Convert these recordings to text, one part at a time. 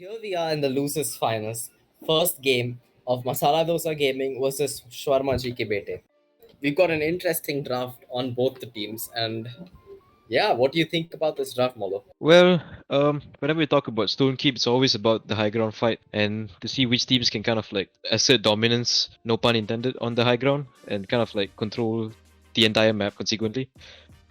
here we are in the losers finals. First game of Masala Dosa Gaming versus Shwarma Bete. We've got an interesting draft on both the teams, and yeah, what do you think about this draft, Molo? Well, whenever we talk about Stone Keep, it's always about the high ground fight and to see which teams can kind of like assert dominance, no pun intended, on the high ground and kind of like control the entire map consequently.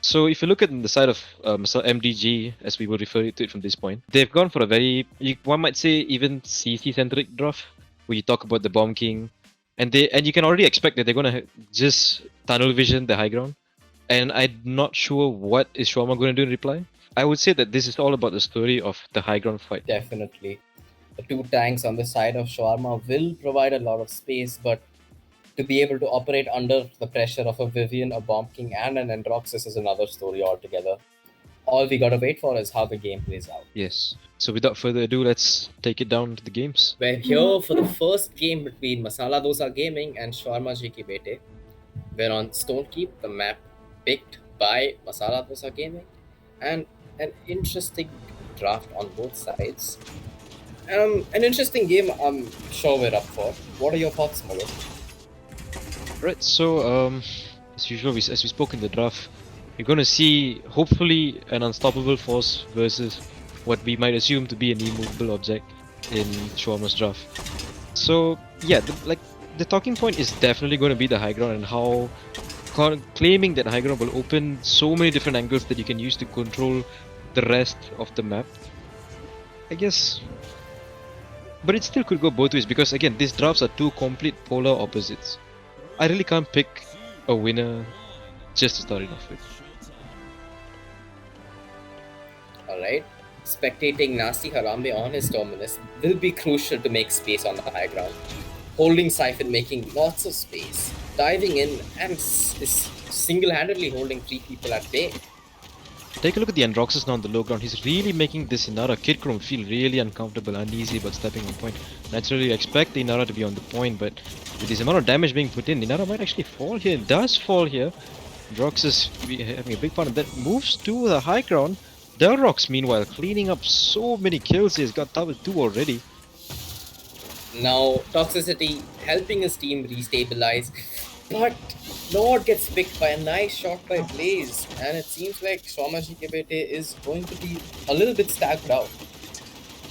So if you look at the side of MDG, as we will refer to it from this point, they've gone for a very, one might say, even CC-centric draft, where you talk about the Bomb King, and you can already expect that they're gonna just tunnel vision the high ground. And I'm not sure what is Shwarma going to do in reply. I would say that this is all about the story of the high ground fight. Definitely. The two tanks on the side of Shwarma will provide a lot of space, but to be able to operate under the pressure of a Vivian, a Bomb King, and an Androxus is another story altogether. All we gotta wait for is how the game plays out. Yes. So without further ado, let's take it down to the games. We're here for the first game between Masala Dosa Gaming and Shwarma Bete. We're on Stonekeep, the map picked by Masala Dosa Gaming, and an interesting draft on both sides. An interesting game I'm sure we're up for. What are your thoughts, Molo? Right. So as usual, as we spoke in the draft, you're going to see hopefully an unstoppable force versus what we might assume to be an immovable object in Shwarma's draft. So yeah, the talking point is definitely going to be the high ground and how claiming that high ground will open so many different angles that you can use to control the rest of the map. I guess, but it still could go both ways because again, these drafts are two complete polar opposites. I really can't pick a winner just to start it off with. Alright. Spectating Nasty Harambe on his terminus will be crucial to make space on the high ground. Holding Siphon, making lots of space, diving in, and is single-handedly holding three people at bay. Take a look at the Androxus now on the low ground. He's really making this Inara Kid Chrome feel really uncomfortable, uneasy about stepping on point. Naturally, you expect the Inara to be on the point, but with this amount of damage being put in, Inara might actually fall here. It does fall here. Androxus having a big part of that. Moves to the high ground. Delrox, meanwhile, cleaning up so many kills. He's got double 2 already. Now, Toxicity helping his team restabilize, but Lord gets picked by a nice shot by Blaze, and it seems like Shwarma Bete is going to be a little bit staggered out.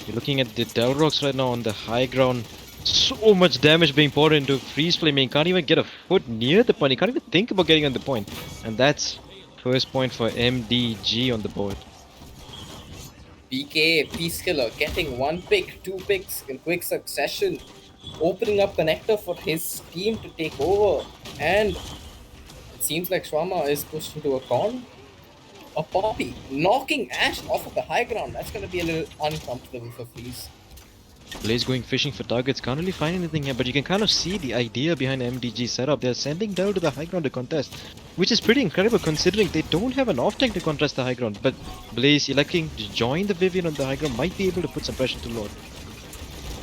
You're looking at the Delrox right now on the high ground. So much damage being poured into Freeze Flame. He can't even get a foot near the point. He can't even think about getting on the point. And that's first point for MDG on the board. BK, Peace getting one pick, two picks in quick succession, opening up connector for his team to take over, and it seems like Shwarma is pushed into a corner. A Poppy knocking Ash off of the high ground. That's going to be a little uncomfortable for Freeze. Blaze going fishing for targets, can't really find anything here, but you can kind of see the idea behind MDG setup. They're sending down to the high ground to contest, which is pretty incredible considering they don't have an off-tank to contest the high ground. But Blaze electing to join the Vivian on the high ground might be able to put some pressure to Lord.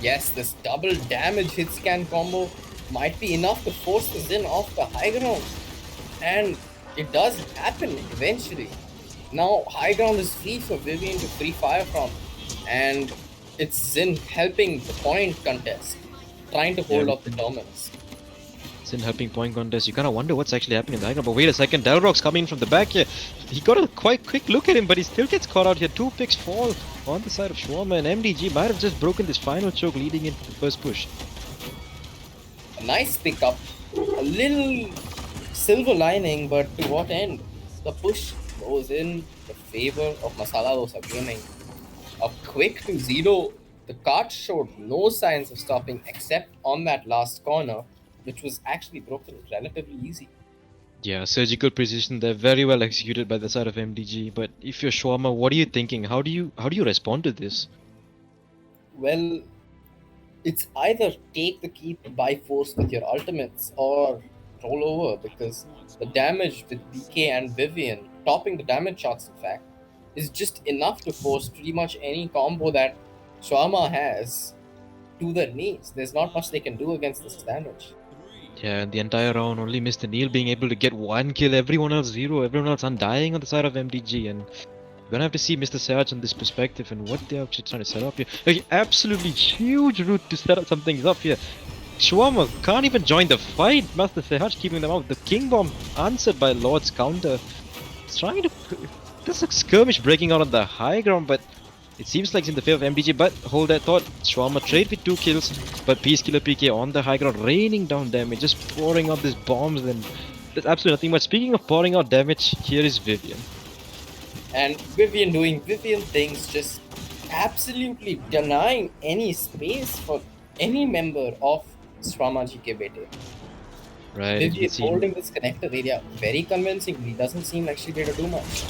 Yes, this double damage hit scan combo might be enough to force the Zin off the high ground. And it does happen eventually. Now high ground is free for Vivian to free fire from, and it's Zin helping the point contest, trying to hold up the dominance. Zin helping point contest. You kind of wonder what's actually happening in the high ground. But wait a second, Delrox coming in from the back here. He got a quite quick look at him, but he still gets caught out here. Two picks fall on the side of Shwarma, and MDG might have just broken this final choke leading into the first push. A nice pickup, a little silver lining, but to what end? The push goes in the favor of Masala Dosa Gaming. A quick to zero. The cart showed no signs of stopping except on that last corner, which was actually broken relatively easy. Yeah, surgical precision there, very well executed by the side of MDG. But if you're Shwarma, what are you thinking? How do you respond to this? Well, it's either take the keep by force with your ultimates or roll over, because the damage with BK and Vivian, topping the damage shots in fact, is just enough to force pretty much any combo that Shwarma has to their knees. There's not much they can do against this damage. Yeah, and the entire round only Mr. Neil being able to get one kill, everyone else zero, everyone else undying on the side of MDG, and Gonna have to see Mr. Saj on this perspective and what they're actually trying to set up here. Like, absolutely huge route to set up some things up here. Shwarma can't even join the fight. Master Sehaj keeping them out. The King Bomb answered by Lord's counter. He's trying to. There's a skirmish breaking out on the high ground, but it seems like it's in the favor of MDG. But hold that thought. Shwarma trade with 2 kills, but Peacekiller PK on the high ground, raining down damage, just pouring out these bombs, and there's absolutely nothing much. Speaking of pouring out damage, here is Vivian. And Vivian doing Vivian things, just absolutely denying any space for any member of Shwarma GK Bete. Right, and you Vivian see, holding this connector area very convincingly. Doesn't seem like she's going to do much.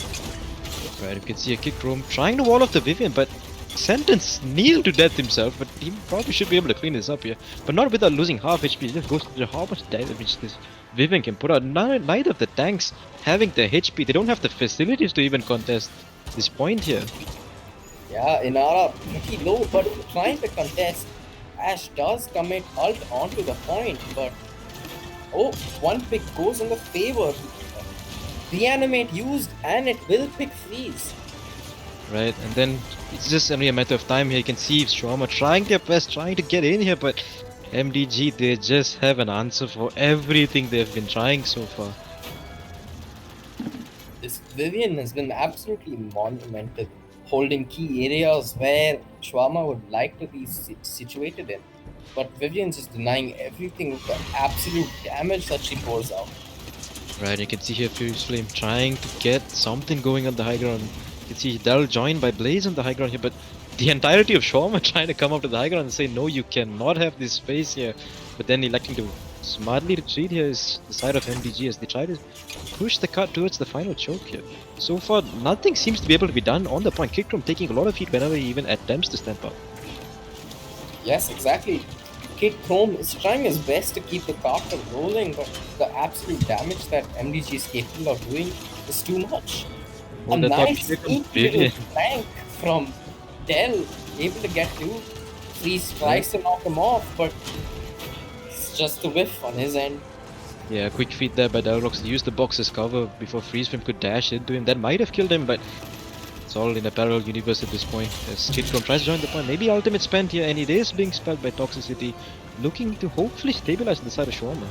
right, you can see a kick room trying to wall off the Vivian, but Sentence kneeled to death himself, but he probably should be able to clean this up here. But not without losing half HP. It just goes to how much damage this Vivian can put out. Neither of the tanks having the HP, they don't have the facilities to even contest this point here. Yeah, Inara pretty low, but trying to contest. Ash does commit ult onto the point, but oh, one pick goes in the favor. Reanimate used, and it will pick freeze. Right, and then it's just only a matter of time here. You can see Shwarma trying their best, trying to get in here, but MDG, they just have an answer for everything they've been trying so far. This Vivian has been absolutely monumental, holding key areas where Shwarma would like to be situated in. But Vivian's just denying everything with the absolute damage that she pours out. Right, you can see here Furious Flame trying to get something going on the high ground. You can see Dell joined by Blaze on the high ground here, but the entirety of Shwarma trying to come up to the high ground and say, no, you cannot have this space here. But then electing to smartly retreat here is the side of MDG as they try to push the cut towards the final choke here. So far, nothing seems to be able to be done on the point. Kickroom taking a lot of heat whenever he even attempts to step up. Yes, exactly. Kid Chrome is trying his best to keep the carter rolling, but the absolute damage that MDG is capable of doing is too much. A On the top, nice here comes sneaky little Vivian. flank from Dell, able to get to Freeze tries to knock him off, but it's just a whiff on his end. Yeah, quick feed there by Dalrox to use the box as cover before Freeze Flame could dash into him. That might have killed him, but it's all in a parallel universe at this point. As Kidcom tries to join the point, maybe ultimate spent here, and it is being spelled by Toxicity, looking to hopefully stabilize the side of Shwarma.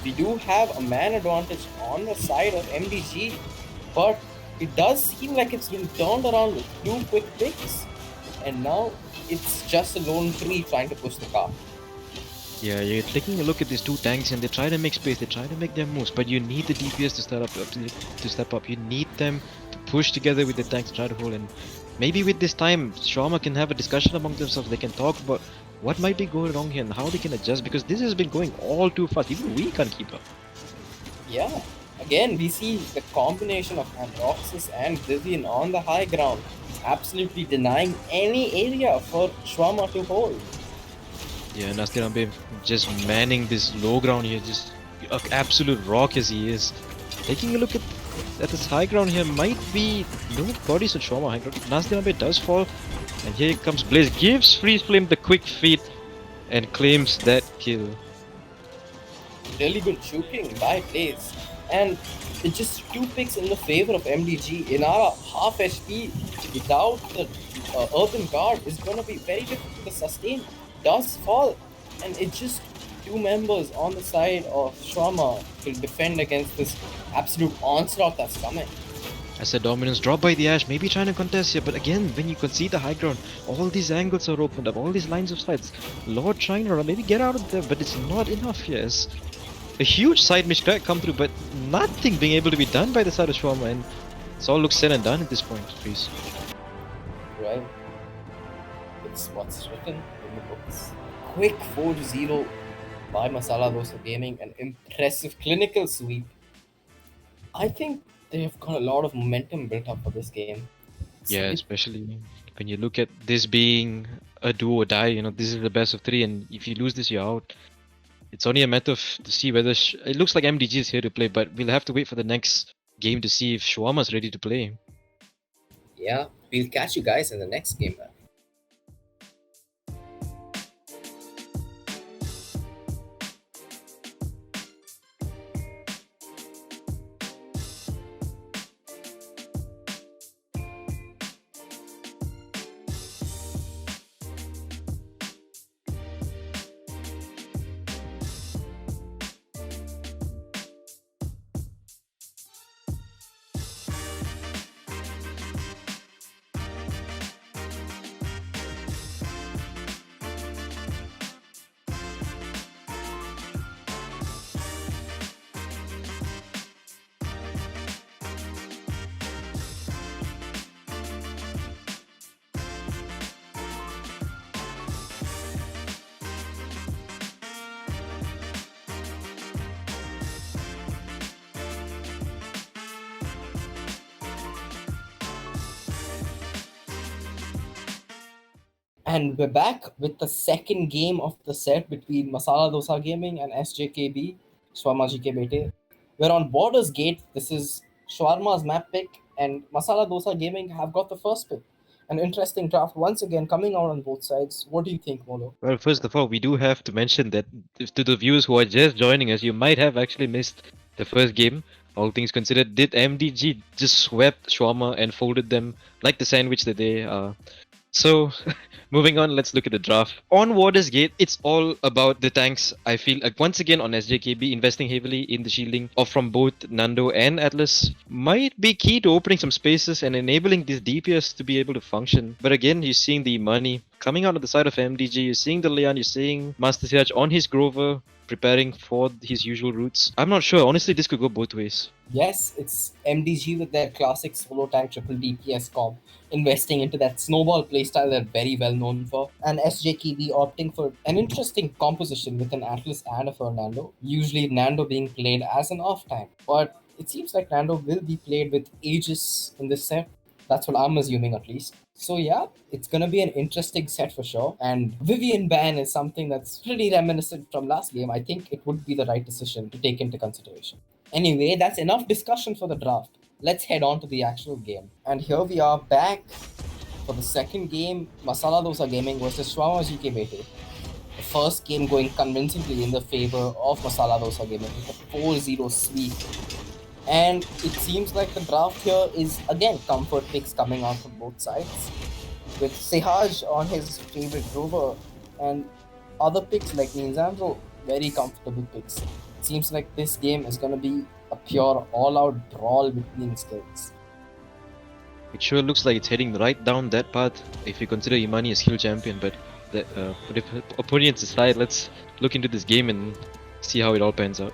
We do have a man advantage on the side of MDG, but it does seem like it's been turned around with 2 quick picks, and now it's just a lone tree trying to push the car. Yeah, you're taking a look at these 2 tanks and they try to make space, they try to make their moves, but you need the DPS to step up. You need them to push together with the tanks to try to hold in. Maybe with this time, Shwarma can have a discussion among themselves. They can talk about what might be going wrong here and how they can adjust, because this has been going all too fast. Even we can't keep up. Yeah, again, we see the combination of Androxus and Vivian on the high ground, absolutely denying any area for Shwarma to hold. Yeah, Nastirambe just manning this low ground here, just an absolute rock as he is. Taking a look at this high ground here, might be no bodies on Shwarma high ground. Nastirambe does fall, and here comes Blaze, gives Freeze Flame the quick feed, and claims that kill. Really good shooting by Blaze, and it's just 2 picks in the favor of MDG. Inara half HP without the Earthen Guard is going to be very difficult to sustain. Does fall, and it's just 2 members on the side of Shwarma to defend against this absolute onslaught that's coming. As a dominance drop by the Ash, maybe trying to contest here, but again, when you concede the high ground, all these angles are opened up, all these lines of sights. Lord trying to maybe get out of there, but it's not enough here. As a huge side mish come through, but nothing being able to be done by the side of Shwarma, and it all looks said and done at this point, please. Right? It's what's written in the books. Quick 4-0 by Masala Dosa Gaming, an impressive clinical sweep. I think they've got a lot of momentum built up for this game. Yeah, especially when you look at this being a do or die, this is the best of 3, and if you lose this, you're out. It's only a matter of to see whether it looks like MDG is here to play, but we'll have to wait for the next game to see if Shwarma's ready to play. Yeah, we'll catch you guys in the next game, man. And we're back with the second game of the set between Masala Dosa Gaming and SJKB, Shwarma Bete. We're on Borders Gate. This is Shwarma's map pick, and Masala Dosa Gaming have got the first pick. An interesting draft once again coming out on both sides. What do you think, Molo? Well, first of all, we do have to mention that to the viewers who are just joining us, you might have actually missed the first game. All things considered, did MDG just swept Shwarma and folded them like the sandwich that they are? So, moving on, let's look at the draft. On Waters Gate, it's all about the tanks. I feel like once again on SJKB, investing heavily in the shielding of from both Nando and Atlas might be key to opening some spaces and enabling this DPS to be able to function. But again, you're seeing the money coming out of the side of MDG, you're seeing the Leon, you're seeing Master Siraj on his Grover, preparing for his usual routes. I'm not sure, honestly, this could go both ways. Yes, it's MDG with their classic solo tank triple DPS comp, investing into that snowball playstyle they're very well known for, and SJKB opting for an interesting composition with an Atlas and a Fernando, usually Nando being played as an off tank. But it seems like Nando will be played with Aegis in this set. That's what I'm assuming at least. So yeah, it's gonna be an interesting set for sure. And Vivian ban is something that's pretty reminiscent from last game. I think it would be the right decision to take into consideration. Anyway, that's enough discussion for the draft. Let's head on to the actual game. And here we are back for the second game, Masala Dosa Gaming versus Shwarma Bete. The first game going convincingly in the favor of Masala Dosa Gaming with a 4-0 sweep. And it seems like the draft here is again comfort picks coming out from both sides, with Sehaj on his favorite rover and other picks like Ninzanzo very comfortable picks. It seems like this game is going to be a pure all-out brawl between skills. It sure looks like it's heading right down that path if you consider Imani a skill champion, but if opponents aside, let's look into this game and see how it all pans out.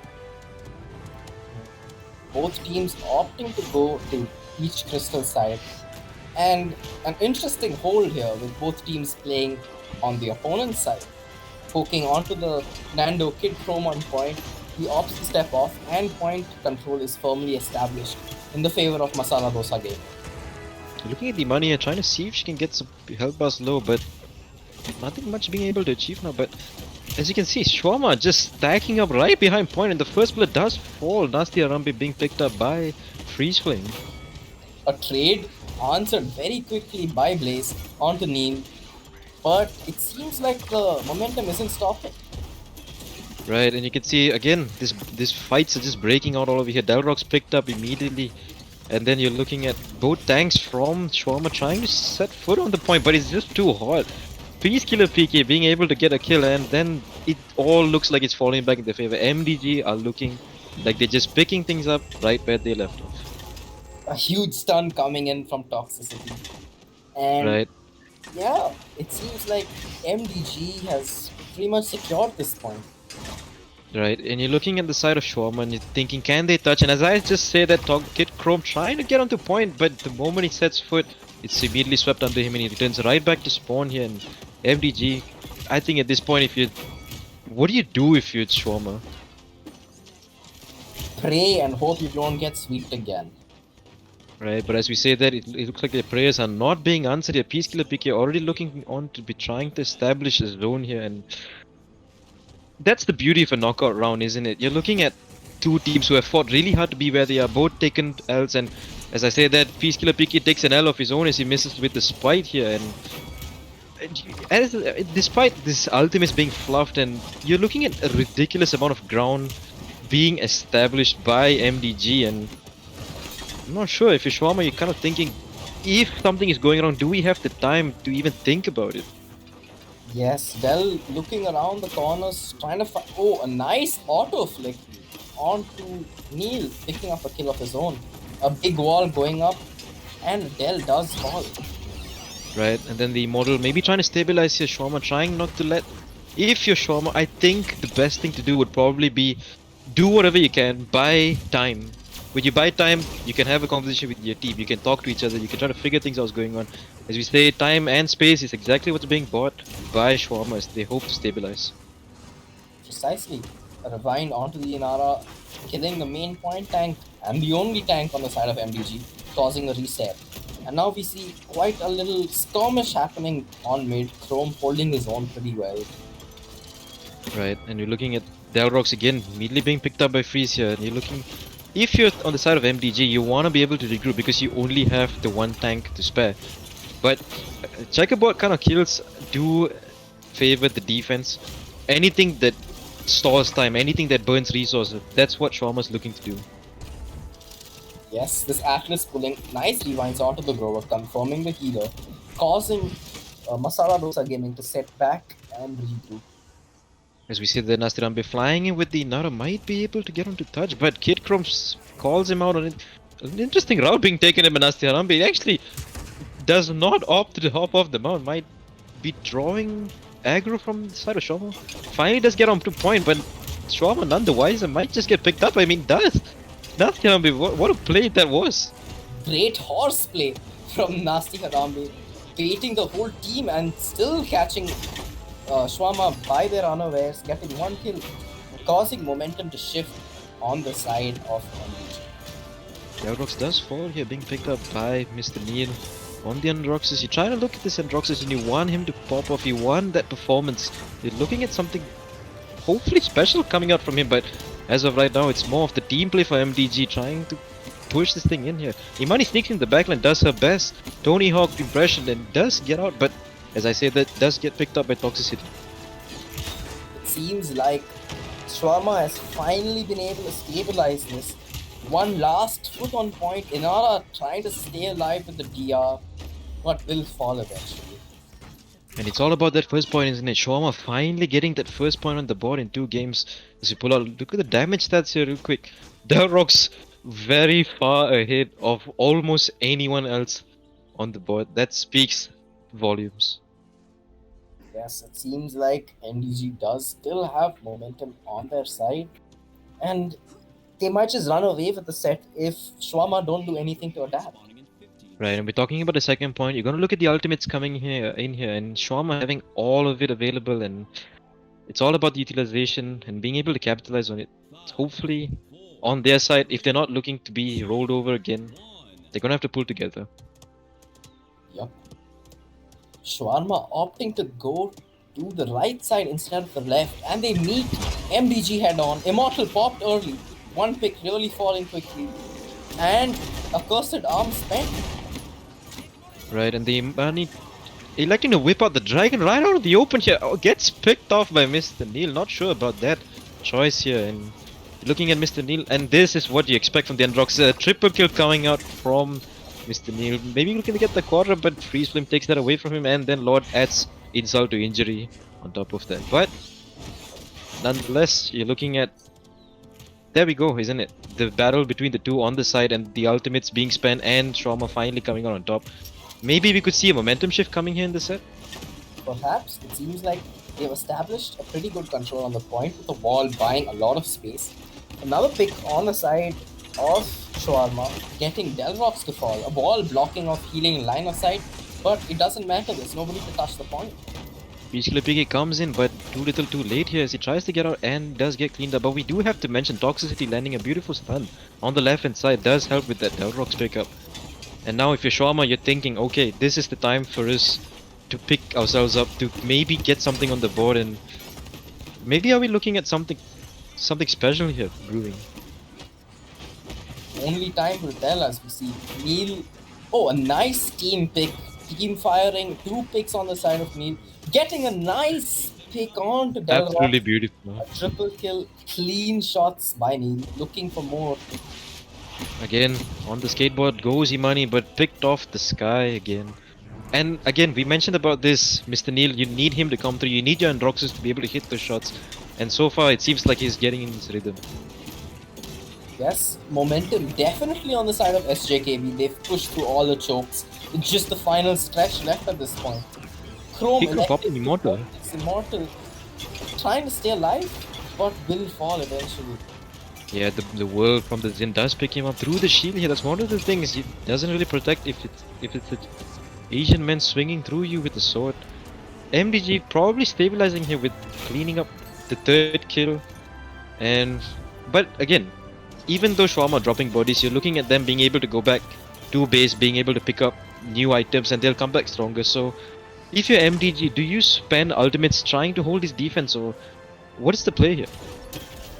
Both teams opting to go to each crystal side, and an interesting hold here with both teams playing on the opponent's side. Poking onto the Nando Kid Chrome on point, he opts to step off and point control is firmly established in the favor of Masala Dosa game. Looking at the money here, trying to see if she can get some health bars low, but nothing much being able to achieve now. But as you can see, Shwarma just stacking up right behind point, and the first bullet does fall. Nasty Arambi being picked up by Freeze Flame. A trade answered very quickly by Blaze onto Neil, but it seems like the momentum isn't stopping. Right, and you can see again, this fights are just breaking out all over here. Delrock's picked up immediately, and then you're looking at both tanks from Shwarma trying to set foot on the point, but it's just too hot. Peacekiller PK being able to get a kill, and then it all looks like it's falling back in their favor. MDG are looking like they're just picking things up right where they left off. A huge stun coming in from Toxicity. And right. Yeah, it seems like MDG has pretty much secured this point. Right, and you're looking at the side of Shwarma and you're thinking, can they touch? And as I just say that, Kid Chrome trying to get onto point, but the moment he sets foot, it's immediately swept under him and he returns right back to spawn here. And MDG, I think at this point, if you, what do you do if you're Shwarma? Pray and hope you don't get swept again. Right, but as we say that, it looks like their prayers are not being answered here. Peacekiller PK already looking on to be trying to establish a zone here, and that's the beauty of a knockout round, isn't it? You're looking at two teams who have fought really hard to be where they are, both taken L's, and as I say that, Peacekiller PK takes an L of his own as he misses with the spite here, and despite this ultimates being fluffed, and you're looking at a ridiculous amount of ground being established by MDG, and I'm not sure if you're Shwarma, you're kind of thinking, if something is going wrong, do we have the time to even think about it? Yes, Dell looking around the corners, trying to find. Oh, a nice auto flick onto Neil, picking up a kill of his own. A big wall going up, and Dell does fall. Right, and then the model maybe trying to stabilize your Shwarma, trying not to let. If you're Shwarma, I think the best thing to do would probably be do whatever you can, buy time. When you buy time, you can have a conversation with your team, you can talk to each other, you can try to figure things out what's going on. As we say, time and space is exactly what's being bought by Shwarma as they hope to stabilize. Precisely. A rewind onto the Inara, killing the main point tank and the only tank on the side of MDG, causing a reset. And now we see quite a little skirmish happening on mid. Chrome holding his own pretty well. Right, and you're looking at Delrox again, immediately being picked up by Freeze here, and you're looking... If you're on the side of MDG, you want to be able to regroup because you only have the one tank to spare. But checkerboard kind of kills do favor the defense. Anything that stalls time, anything that burns resources, that's what Shwarma's looking to do. Yes, this Atlas pulling nice rewinds onto the Grover, confirming the healer, causing Masala Dosa Gaming to set back and regroup. As we see the Nastirambe flying in with the Nara might be able to get him to touch, but Kid Crumbs calls him out on it. An interesting route being taken by Nastirambe. He actually does not opt to hop off the mount, might be drawing aggro from the side of Shwarma. Finally does get on to point, but Shwarma none the wiser might just get picked up. I mean, does. Nastirambe, what a play that was. Great horseplay from Nasty Harambe, baiting the whole team and still catching Shwarma by their unawares, getting one kill, causing momentum to shift on the side of MDG. Androx does fall here, being picked up by Mr. Neil on the Androxus. You're trying to look at this Androxus and you want him to pop off, you want that performance. You're looking at something hopefully special coming out from him, but as of right now, it's more of the team play for MDG trying to push this thing in here. Imani sneaks in the backline, does her best Tony Hawk impression and does get out, but as I say, that does get picked up by Toxicity. It seems like Shwarma has finally been able to stabilize this. One last foot on point, Inara trying to stay alive with the DR, but will fall eventually. And it's all about that first point, isn't it? Shwarma finally getting that first point on the board in 2 games. As you pull out, look at the damage stats here real quick. Delrox very far ahead of almost anyone else on the board. That speaks volumes. Yes, it seems like MDG does still have momentum on their side, and they might just run away with the set if Shwarma don't do anything to adapt. Right, and we're talking about the second point. You're gonna look at the ultimates coming in here, and Shwarma having all of it available, and it's all about the utilization and being able to capitalize on it. Hopefully, on their side, if they're not looking to be rolled over again, they're gonna have to pull together. Yup. Shwarma opting to go to the right side instead of the left, and they meet MDG head on. Immortal popped early, one pick really falling quickly, and a cursed arm spent. Right, and the Imani electing to whip out the dragon right out of the open here. Oh, gets picked off by Mr. Neil. Not sure about that choice here. And looking at Mr. Neil, and this is what you expect from the Androx. A triple kill coming out from Mr. Neil. Maybe looking to get the quarter, but Freeze Flame takes that away from him, and then Lord adds insult to injury on top of that. But nonetheless, you're looking at... There we go, isn't it? The battle between the two on the side and the ultimates being spent and Shwarma finally coming out on top. Maybe we could see a momentum shift coming here in the set. Perhaps it seems like they've established a pretty good control on the point with the wall buying a lot of space. Another pick on the side of Shwarma, getting Delrox to fall. A wall blocking off healing line of sight, but it doesn't matter, there's nobody to touch the point. Peachkiller PK comes in, but too little too late here as he tries to get out and does get cleaned up. But we do have to mention Toxicity landing a beautiful stun on the left hand side does help with that Delrox pickup. And now if you're Shwarma, you're thinking, okay, this is the time for us to pick ourselves up, to maybe get something on the board, and maybe are we looking at something special here brewing? Only time will tell as we see Neil. Oh, a nice team pick. Team firing, 2 picks on the side of Neil. Getting a nice pick on to Delrox. Absolutely beautiful. A triple kill, clean shots by Neil. Looking for more. Again, on the skateboard goes Imani, but picked off the sky again. And again, we mentioned about this, Mr. Neil, you need him to come through, you need your Androxus to be able to hit the shots. And so far, it seems like he's getting in his rhythm. Yes, momentum definitely on the side of SJKB. They've pushed through all the chokes. It's just the final stretch left at this point. Chrome He could pop an Immortal. It's Immortal. Trying to stay alive, but will fall eventually. Yeah, the world from the Zin does pick him up through the shield here. That's one of the things. He doesn't really protect if it's an Asian man swinging through you with a sword. MDG probably stabilizing here with cleaning up the 3rd kill. But again, even though Shwarma dropping bodies, you're looking at them being able to go back to base, being able to pick up new items and they'll come back stronger. So if you're MDG, do you spend ultimates trying to hold his defense, or what is the play here?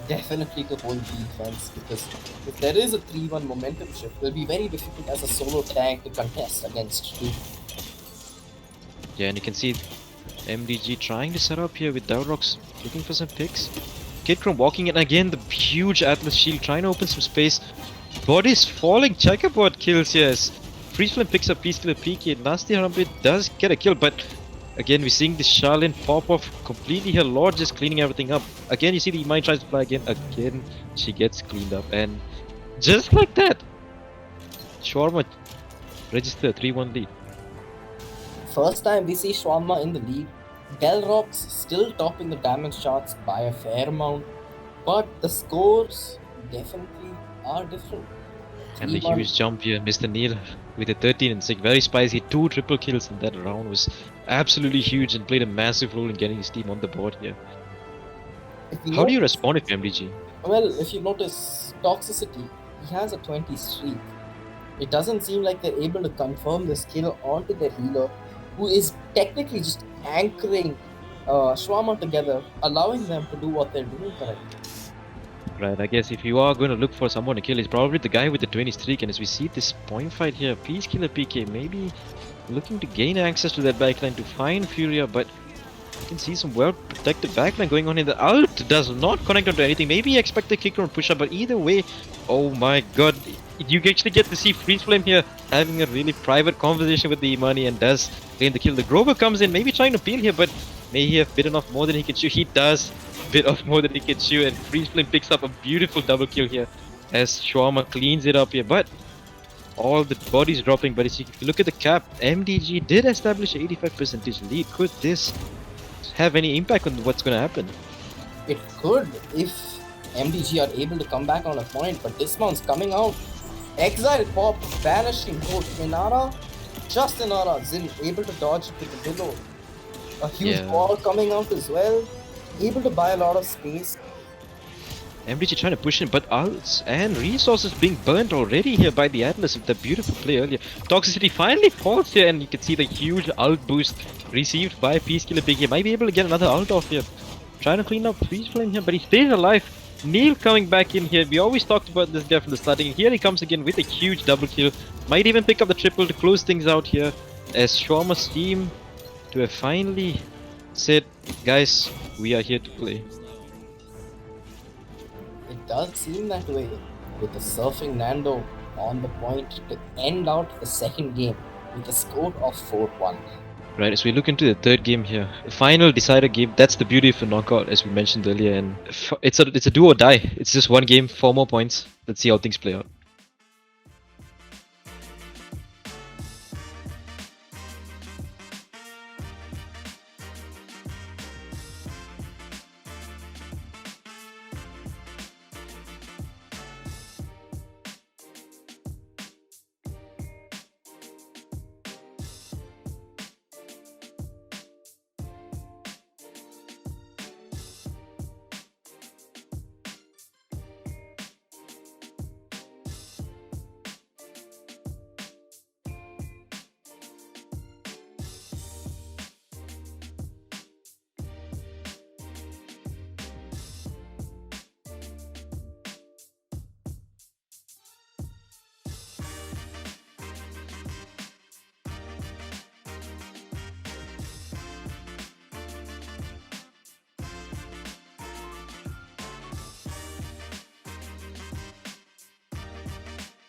Definitely to hold defense, because if there is a 3-1 momentum shift, it will be very difficult as a solo tank to contest against two. Yeah, and you can see MDG trying to set up here with Dalrox, looking for some picks. Kid Chrome walking in again, the huge Atlas shield trying to open some space. Bodies falling, checkerboard kills, yes. Freeze Flame picks up Peacekiller PK. Nasty Harambe does get a kill, but again we're seeing this Charlene pop off completely here. Lord just cleaning everything up. Again you see the Mine tries to fly again. Again she gets cleaned up, and just like that, Shwarma register 3-1 lead. First time we see Shwarma in the lead. Delrox still topping the damage charts by a fair amount, but the scores definitely are different. And the 3-1. huge jump here, Mr. Neil with a 13 and 6, very spicy. 2 triple kills in that round was absolutely huge and played a massive role in getting his team on the board here. How do you respond if you're MDG? Well, if you notice Toxicity, he has a 20 streak. It doesn't seem like they're able to confirm this kill onto their healer, who is technically just anchoring Shwarma together, allowing them to do what they're doing correctly. Right, I guess if you are going to look for someone to kill, it's probably the guy with the 20 streak. And as we see this point fight here, Peacekiller PK maybe looking to gain access to that backline to find Furia, but you can see some well protected backline going on in the ult. Does not connect onto anything. Maybe he expected kick or push up, but either way, oh my god, you actually get to see Freeze Flame here having a really private conversation with the Imani and does gain the kill. The Grover comes in, maybe trying to peel here, but may he have bitten off more than he can chew. He does bit off more than he can chew, and Freeze Flame picks up a beautiful double kill here as Shwarma cleans it up here. But all the bodies dropping, but if you look at the cap, MDG did establish an 85% lead. Could this have any impact on what's going to happen? It could if MDG are able to come back on a point, but Dismount's coming out. Exile pop, vanishing both Inara, just Inara, Zin able to dodge it with the below. A huge ball coming out as well, able to buy a lot of space. MDG trying to push in, but ults and resources being burnt already here by the Atlas with the beautiful play earlier. Toxicity finally falls here, and you can see the huge ult boost received by Peacekiller Big. He might be able to get another ult off here. Trying to clean up Freeze Flame here, but he stays alive. Neil coming back in here. We always talked about this guy from the starting. Here he comes again with a huge double kill. Might even pick up the triple to close things out here, as Shwarma's team to have finally said, guys, we are here to play. It does seem that way, with the surfing Nando on the point to end out the second game with a score of 4-1. Right, as we look into the third game here, the final decider game. That's the beauty of a knockout, as we mentioned earlier, and it's a do or die. It's just one game, 4 more points. Let's see how things play out.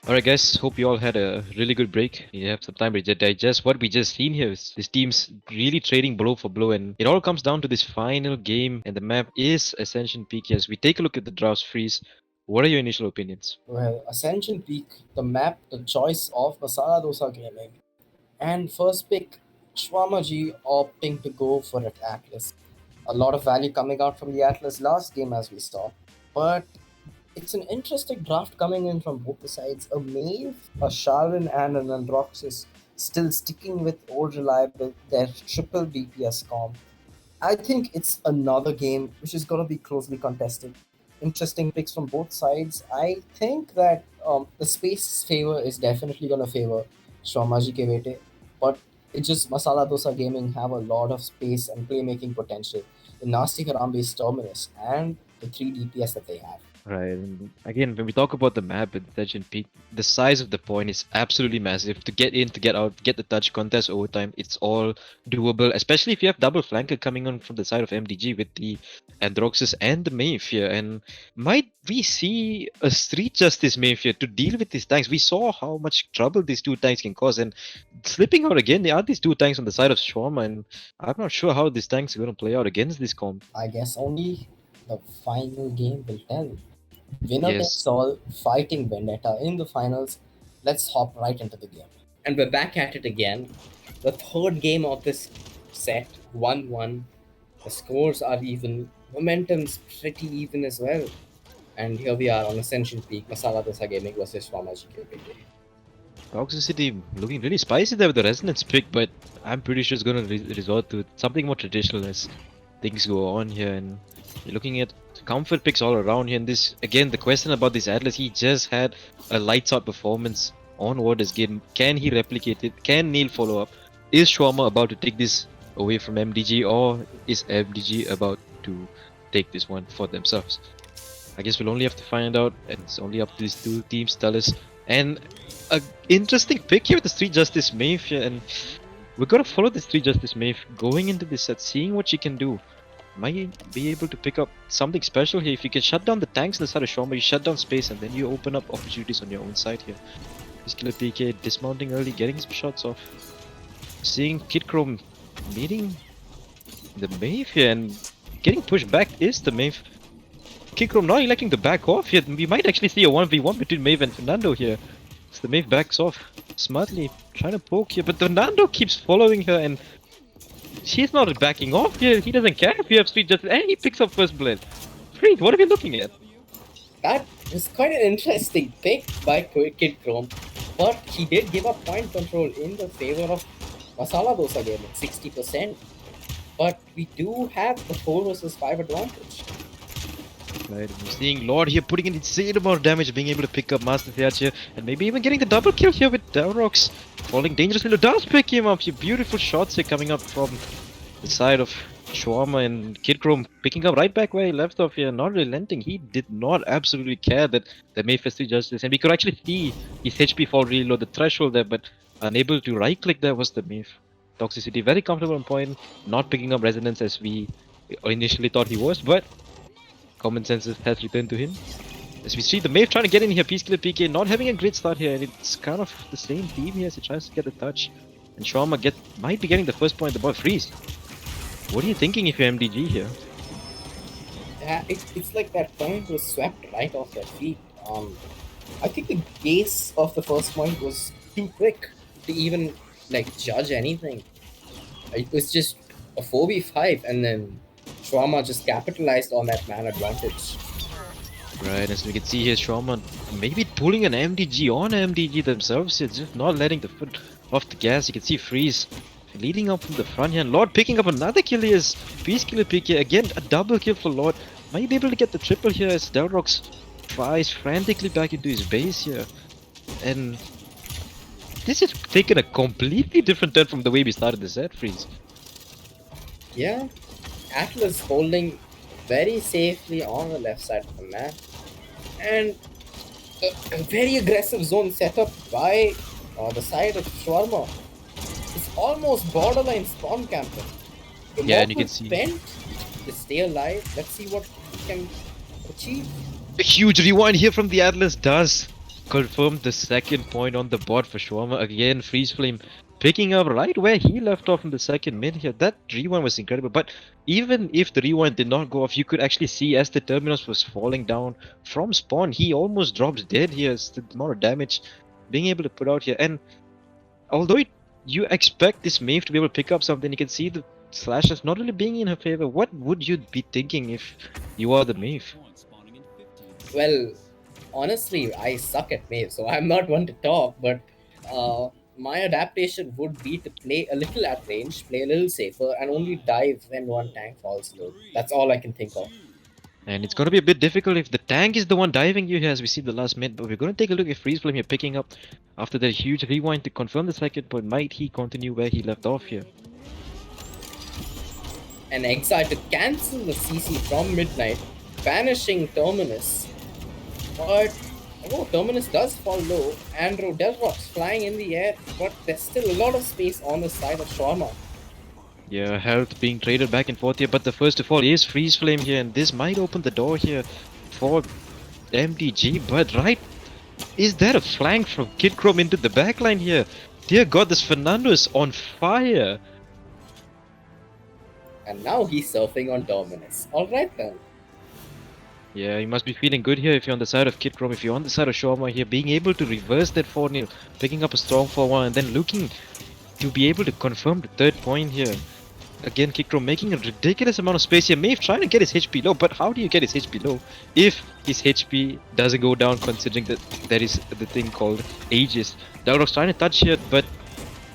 Alright guys, hope you all had a really good break. You have some time to digest what we just seen here. This team's really trading blow for blow, and it all comes down to this final game, and the map is Ascension Peak. As we take a look at the Drafts Freeze, what are your initial opinions? Well, Ascension Peak, the map, the choice of Masala Dosa Gaming. And first pick, Shwarma G opting to go for an Atlas. A lot of value coming out from the Atlas last game as we saw. But it's an interesting draft coming in from both the sides. A Maeve, a Sharon, and an Androxus still sticking with old reliable, their triple DPS comp. I think it's another game which is going to be closely contested. Interesting picks from both sides. I think that the space favor is definitely going to favor Shwarma Bete. But it's just Masala Dosa Gaming have a lot of space and playmaking potential in Nasty Harambe's terminus and the 3 DPS that they have. Right. And again, when we talk about the map at Legend Peak, the size of the point is absolutely massive. To get in, to get out, get the touch, contest overtime, it's all doable, especially if you have double flanker coming on from the side of MDG with the Androxus and the Mayfair. And might we see a Street Justice Mayfair to deal with these tanks? We saw how much trouble these two tanks can cause, and slipping out again, there are these two tanks on the side of Shwarma, and I'm not sure how these tanks are going to play out against this comp. I guess only the final game will tell. Winner takes Yes. all, fighting Vendetta in the finals. Let's hop right into the game. And we're back at it again. The third game of this set, 1-1. The scores are even. Momentum's pretty even as well. And here we are on Ascension Peak, Masala Dosa Gaming versus Shwarma GKB. Toxicity looking really spicy there with the resonance pick, but I'm pretty sure it's gonna resort to something more traditional as things go on here. And you're looking at comfort picks all around here. And this again, the question about this Atlas, he just had a lights out performance on Warder's game. Can he replicate it? Can Neil follow up? Is Shwarma about to take this away from MDG, or is MDG about to take this one for themselves? I guess we'll only have to find out, and it's only up to these two teams to tell us. And a interesting pick here with the Street Justice Maeve, and we're gonna follow the Street Justice Maeve going into this set, seeing what she can do. Might be able to pick up something special here. If you can shut down the tanks on the side of Shwarma, you shut down space, and then you open up opportunities on your own side here. This killer PK dismounting early, getting some shots off. Seeing Kid Chrome meeting the Maeve here, and getting pushed back is the Maeve. Kid Chrome not electing to back off here. We might actually see a 1v1 between Maeve and Fernando here. So the Maeve backs off smartly, trying to poke here, but Fernando keeps following her, and she's not backing off here. He doesn't care if you have Street Justice, and he picks up first blood. Freeze, what are we looking at? That was quite an interesting pick by Kid Chrome, but he did give up point control in the favor of Masala Dosa Gaming, 60%. But we do have the 4 versus 5 advantage. Right, we're seeing Lord here putting an insane amount of damage, being able to pick up Master Theach here, and maybe even getting the double kill here with Dalrox. Falling dangerously low, does pick him up. Beautiful shots here coming up from the side of Shwarma, and Kid Chrome picking up right back where he left off here, not relenting. He did not absolutely care that the Mayfair Street Justice, and we could actually see his HP fall really low, the threshold there, but unable to right click there was the Mayfair. Toxicity very comfortable on point, not picking up resonance as we initially thought he was, but common sense has returned to him. As we see the Maeve trying to get in here, Peacekiller PK not having a great start here, and it's kind of the same team here as he tries to get the touch. And Shwarma might be getting the first point, the ball freeze. What are you thinking if you're MDG here? Yeah, it's like that point was swept right off their feet. I think the pace of the first point was too quick to even like judge anything. It was just a 4v5, and then Shwarma just capitalized on that man advantage. Right, as we can see here, Shwarma maybe pulling an MDG on MDG themselves. It's just not letting the foot off the gas. You can see Freeze leading up from the front here. And Lord picking up another kill here is Peacekiller PK. Again, a double kill for Lord. Might be able to get the triple here as Delrox tries frantically back into his base here. And this has taken a completely different turn from the way we started the set, Freeze. Yeah, Atlas holding very safely on the left side of the map, and a very aggressive zone setup by the side of Shwarma. It's almost borderline spawn camping. Yeah, and you can see Bent to stay alive. Let's see what he can achieve. a huge rewind here from the Atlas does confirm the second point on the board for Shwarma. Again, Freeze Flame picking up right where he left off in the second mid here. That rewind was incredible, but even if the rewind did not go off, you could actually see as the Terminus was falling down from spawn, he almost drops dead here. It's the amount of damage being able to put out here. And although you expect this Maeve to be able to pick up something, you can see the slashes not really being in her favor. What would you be thinking if you are the Maeve? Well, honestly, I suck at Maeve, so I'm not one to talk, but my adaptation would be to play a little at range, play a little safer, and only dive when one tank falls low. That's all I can think of. And it's going to be a bit difficult if the tank is the one diving you here as we see the last mid. But we're going to take a look at Freeze Flame here picking up after that huge rewind to confirm the second point. Might he continue where he left off here? An Exile to cancel the CC from Midnight, banishing Terminus. But Terminus does fall low. Andrew Delrox flying in the air, but there's still a lot of space on the side of Shwarma. Yeah, health being traded back and forth here, but the first to fall is Freeze Flame here, and this might open the door here for MDG. But right, is that a flank from Kid Chrome into the backline here? Dear God, this Fernando is on fire. And now he's surfing on Terminus. Alright then. Yeah, you must be feeling good here if you're on the side of Kid Chrome. If you're on the side of Shwarma here, being able to reverse that 4-0, picking up a strong 4-1, and then looking to be able to confirm the third point here. Again, Kid Chrome making a ridiculous amount of space here. Maeve trying to get his HP low, but how do you get his HP low if his HP doesn't go down, considering that there is the thing called Aegis? Dalrock's trying to touch here, but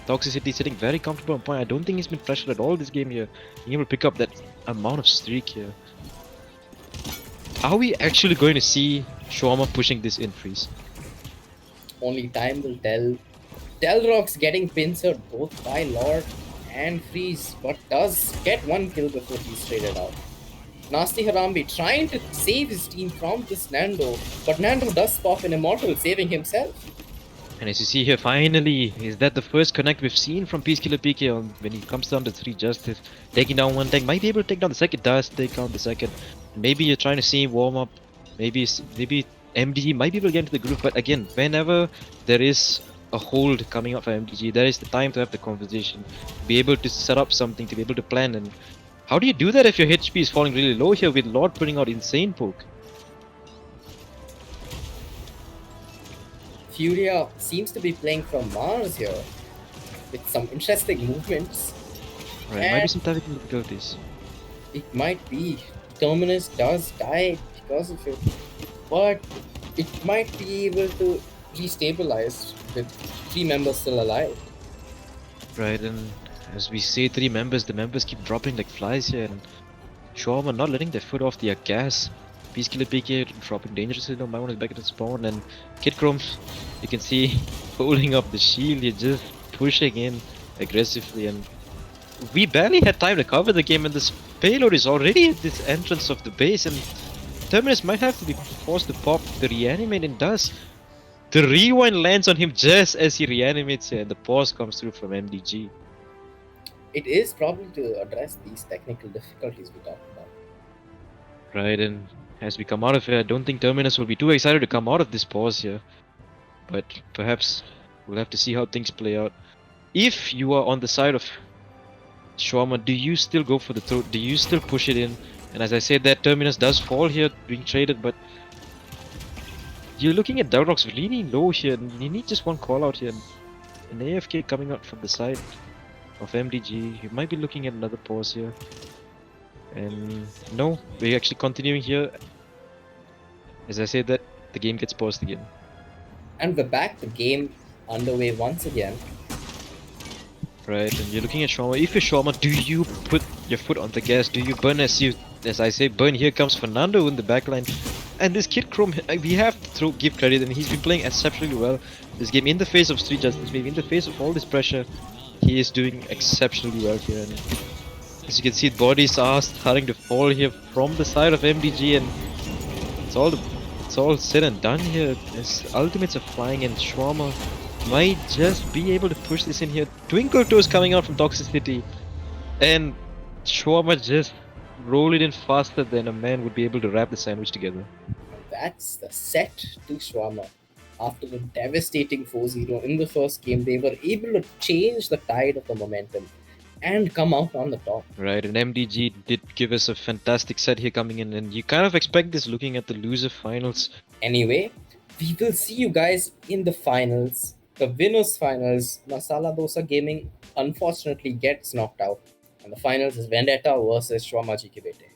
Toxicity sitting very comfortable on point. I don't think he's been pressured at all this game here. Being able to pick up that amount of streak here. Are we actually going to see Shwarma pushing this in Freeze? Only time will tell. Delrox getting pincered both by Lord and Freeze, but does get one kill before he's traded out. Nasty Harambe trying to save his team from this Nando, but Nando does pop an Immortal, saving himself. And as you see here, finally, is that the first connect we've seen from Peacekiller PK on when he comes down to 3 Justice, taking down one tank, might be able to take down the second, does take down the second. Maybe you're trying to see him warm up, maybe MDG might be able to get into the group, but again, whenever there is a hold coming up for MDG, there is the time to have the conversation, be able to set up something, to be able to plan. And how do you do that if your HP is falling really low here with Lord putting out insane poke? Furia seems to be playing from Mars here, with some interesting movements. Right, might be some technical difficulties. It might be. Terminus does die because of it, but it might be able to destabilize with 3 members still alive. Right, and as we say 3 members, the members keep dropping like flies here, and Shwarma not letting their foot off the gas. Peacekiller PK dropping dangerously, no, my one is back at the spawn, and Kid Chrome, you can see holding up the shield, you're just pushing in aggressively, and we barely had time to cover the game, and this payload is already at this entrance of the base, and Terminus might have to be forced to pop the reanimate, and does. The rewind lands on him just as he reanimates here, and the pause comes through from MDG. It is probably to address these technical difficulties we talked about. Right, and as we come out of here, I don't think Terminus will be too excited to come out of this pause here. But perhaps we'll have to see how things play out. If you are on the side of Shwarma, do you still go for the throat? Do you still push it in? And as I said, that Terminus does fall here, being traded, but you're looking at Dalrox really low here, and you need just one call out here. An AFK coming out from the side of MDG. You might be looking at another pause here. And no, we're actually continuing here. As I said that, the game gets paused again. And we're back, the game underway once again. Right, and you're looking at Shwarma. If you're Shwarma, do you put your foot on the gas? Do you burn as I say, burn? Here comes Fernando in the backline. And this Kid Chrome, we have to give credit, and he's been playing exceptionally well this game in the face of 3 Justice, maybe in the face of all this pressure. He is doing exceptionally well here. And as you can see, bodies are starting to fall here from the side of MDG, and it's all said and done here. As ultimates are flying, and Shwarma might just be able to push this in here. Twinkle Toes coming out from Toxicity, and Shwarma just roll it in faster than a man would be able to wrap the sandwich together. That's the set to Shwarma. After a devastating 4-0 in the first game, they were able to change the tide of the momentum and come out on the top. Right, and MDG did give us a fantastic set here coming in, and you kind of expect this looking at the loser finals. Anyway, we will see you guys in the finals. The winners finals, Masala Dosa Gaming unfortunately gets knocked out. And the finals is Vendetta versus Shwarma GK Bete.